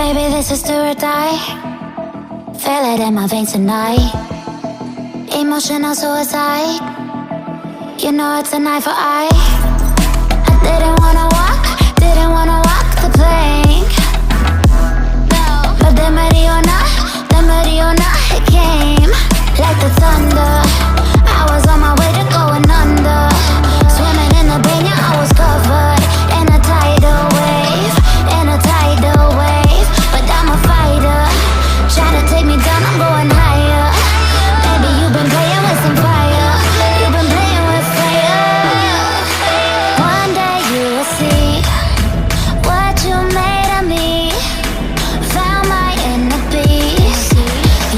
Baby, this is do or die. Feel it in my veins tonight. Emotional suicide. You know it's an eye for eye. I didn't wanna walk the plank. But the Mariona, it came like the thunder. I was on my way to going under. Swimming in the banya, I was covered in a tidal wave, But I'm a fighter, try to take me down, I'm going higher. Baby, you've been playing with some fire. You've been playing with fire. One day you will see what you made of me. Found my inner beast.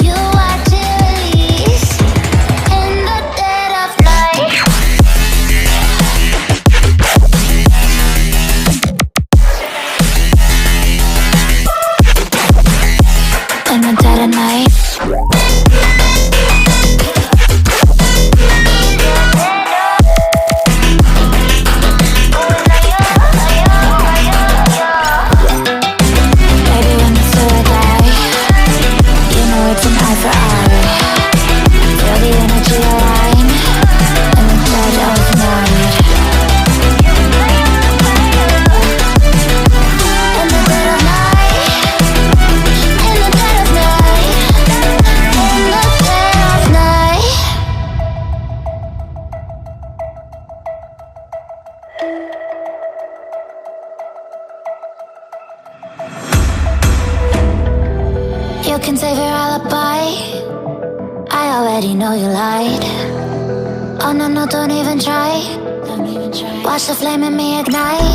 You watch it release in the dead of night. In the dead of night. Baby, when it's do or die, you know it's an eye for eye. Feel the energy align in the dead of night. In the dead of night. In the dead of night. In the dead of night. You can save your alibi. I already know you lied. Oh no, no, don't even try. Watch the flame in me ignite.